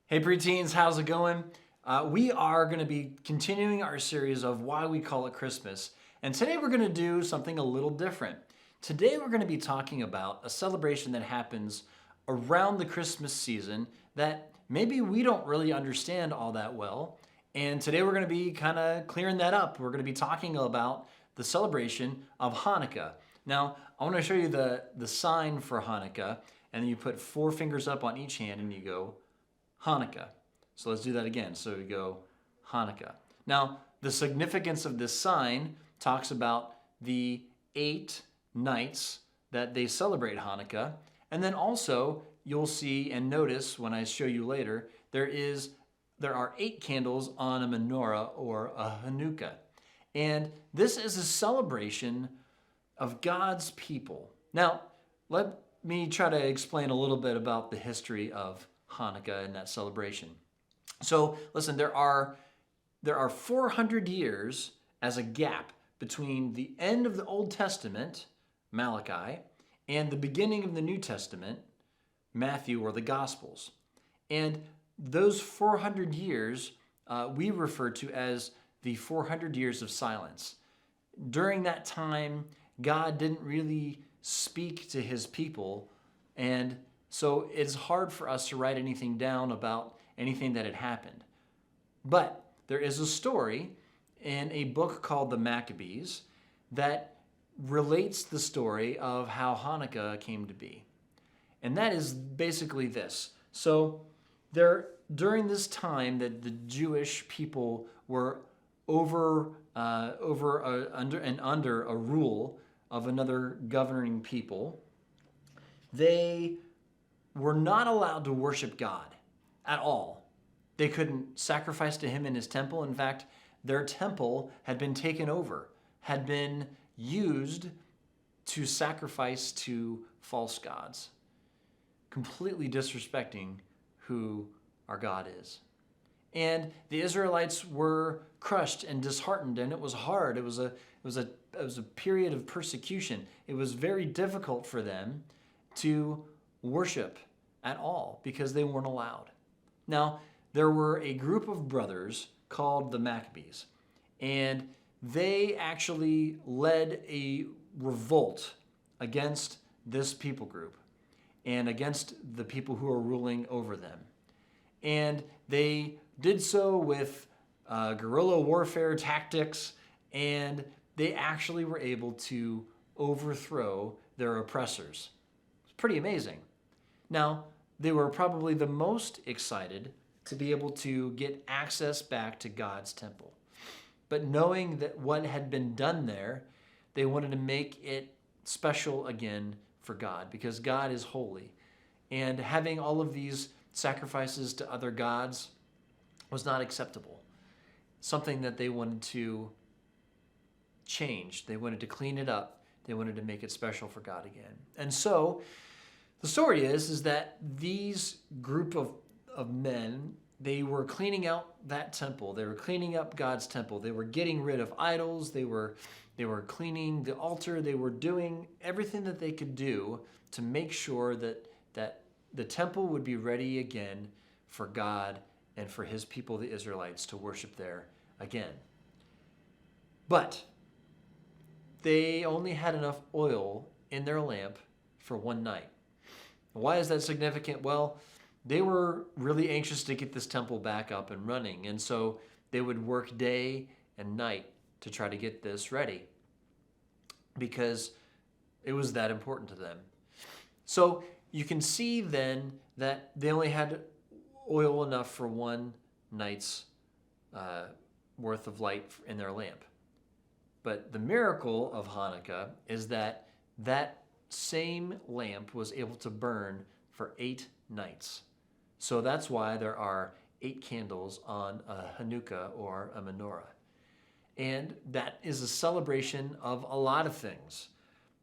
Hey preteens, how's it going? We are going to be continuing our series of why we call it Christmas. And today we're going to do something a little different. Today we're going to be talking about a celebration that happens around the Christmas season that maybe we don't really understand all that well. And today we're going to be kind of clearing that up. We're going to be talking about the celebration of Hanukkah. Now, I want to show you the sign for Hanukkah, and then you put 4 fingers up on each hand and you go Hanukkah. So let's do that again. So we go Hanukkah. Now, the significance of this sign talks about the 8 nights that they celebrate Hanukkah. And then also, you'll see and notice when I show you later, there are 8 candles on a menorah or a Hanukkah. And this is a celebration of God's people. Now, let me try to explain a little bit about the history of Hanukkah and that celebration. So listen, there are 400 years as a gap between the end of the Old Testament, Malachi, and the beginning of the New Testament, Matthew or the Gospels. And those 400 years we refer to as the 400 years of silence. During that time, God didn't really speak to his people, and so it's hard for us to write anything down about anything that had happened. But there is a story in a book called the Maccabees that relates the story of how Hanukkah came to be. And that is basically this. So during this time that the Jewish people were under a rule of another governing people, they were not allowed to worship God at all. They couldn't sacrifice to him in his temple. In fact, their temple had been taken over, had been used to sacrifice to false gods, completely disrespecting who our God is. And the Israelites were crushed and disheartened, and it was hard. It was a period of persecution. It was very difficult for them to worship at all because they weren't allowed. Now, there were a group of brothers called the Maccabees, and they actually led a revolt against this people group and against the people who were ruling over them. And they did so with guerrilla warfare tactics, and they actually were able to overthrow their oppressors. It's pretty amazing. Now, they were probably the most excited to be able to get access back to God's temple. But knowing that what had been done there, they wanted to make it special again for God, because God is holy. And having all of these sacrifices to other gods was not acceptable. Something that they wanted to change. They wanted to clean it up. They wanted to make it special for God again. And so the story is that these group of men, they were cleaning out that temple. They were cleaning up God's temple. They were getting rid of idols. They were cleaning the altar. They were doing everything that they could do to make sure that the temple would be ready again for God and for his people, the Israelites, to worship there again. But they only had enough oil in their lamp for one night. Why is that significant? Well, they were really anxious to get this temple back up and running, and so they would work day and night to try to get this ready because it was that important to them. So you can see then that they only had oil enough for one night's worth of light in their lamp. But the miracle of Hanukkah is that that same lamp was able to burn for 8 nights. So that's why there are 8 candles on a Hanukkah or a menorah. And that is a celebration of a lot of things.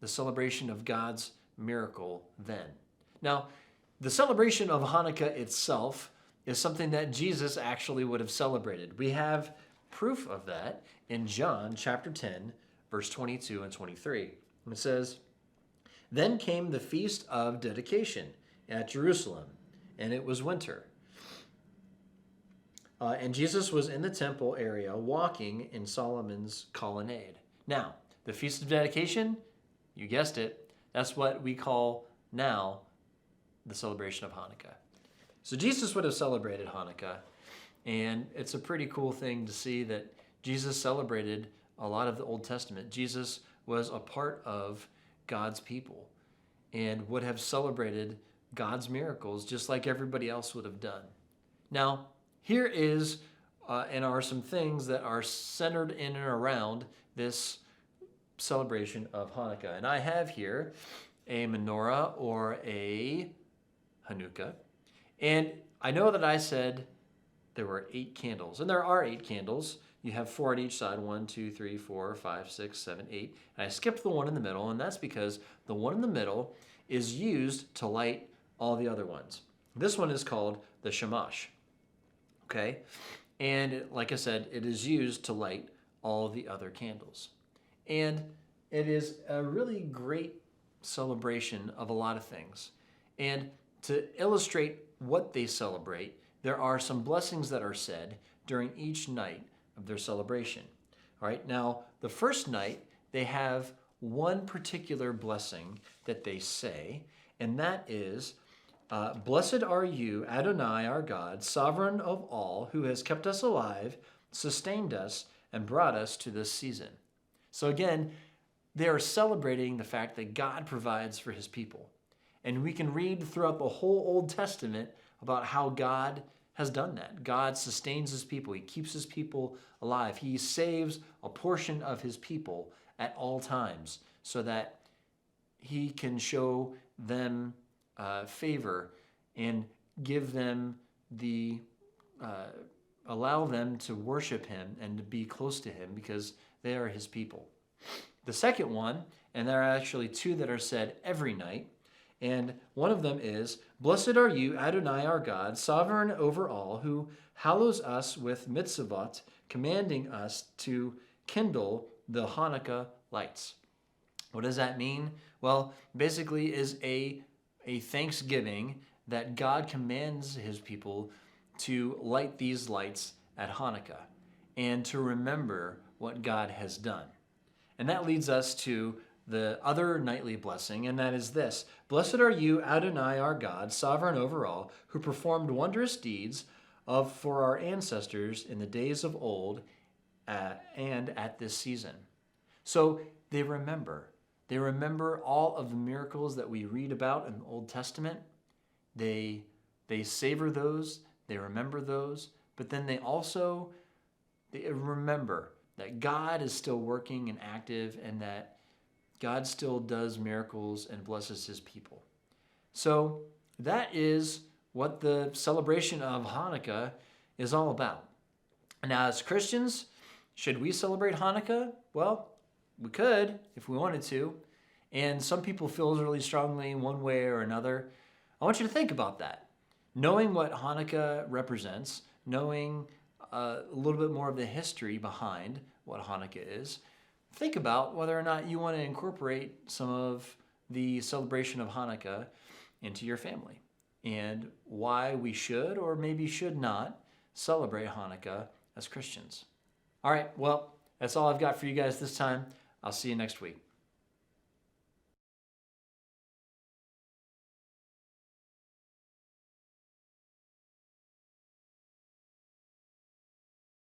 The celebration of God's miracle then. Now, the celebration of Hanukkah itself is something that Jesus actually would have celebrated. We have proof of that in John chapter 10, verse 22 and 23. And it says, "Then came the feast of dedication at Jerusalem, and it was winter. And Jesus was in the temple area walking in Solomon's colonnade. Now, the Feast of Dedication, you guessed it, that's what we call now the celebration of Hanukkah. So Jesus would have celebrated Hanukkah, and it's a pretty cool thing to see that Jesus celebrated a lot of the Old Testament. Jesus was a part of God's people and would have celebrated God's miracles just like everybody else would have done. Now, here is and are some things that are centered in and around this celebration of Hanukkah. And I have here a menorah or a Hanukkah. And I know that I said there were 8 candles, and there are 8 candles. You have 4 on each side, 1, 2, 3, 4, 5, 6, 7, 8. And I skipped the one in the middle, and that's because the one in the middle is used to light all the other ones. This one is called the shamash. Okay? And like I said, it is used to light all the other candles. And it is a really great celebration of a lot of things. And to illustrate what they celebrate, there are some blessings that are said during each night of their celebration. All right, now the first night, they have one particular blessing that they say, and that is, blessed are you, Adonai, our God, sovereign of all, who has kept us alive, sustained us, and brought us to this season. So again, they are celebrating the fact that God provides for his people. And we can read throughout the whole Old Testament about how God has done that. God sustains his people. He keeps his people alive. He saves a portion of his people at all times so that he can show them favor and give them allow them to worship him and to be close to him because they are his people. The second one, and there are actually 2 that are said every night, and one of them is, blessed are you, Adonai, our God, sovereign over all, who hallows us with mitzvot, commanding us to kindle the Hanukkah lights. What does that mean? Well, basically is a thanksgiving that God commands his people to light these lights at Hanukkah and to remember what God has done. And that leads us to the other nightly blessing, and that is this. Blessed are you, Adonai, our God, sovereign over all, who performed wondrous deeds for our ancestors in the days of old and at this season. So they remember. They remember all of the miracles that we read about in the Old Testament. They savor those. They remember those. But then they remember that God is still working and active and that God still does miracles and blesses his people. So that is what the celebration of Hanukkah is all about. Now, as Christians, should we celebrate Hanukkah? Well, we could if we wanted to. And some people feel really strongly in one way or another. I want you to think about that. Knowing what Hanukkah represents, knowing a little bit more of the history behind what Hanukkah is, think about whether or not you want to incorporate some of the celebration of Hanukkah into your family and why we should or maybe should not celebrate Hanukkah as Christians. All right, well, that's all I've got for you guys this time. I'll see you next week.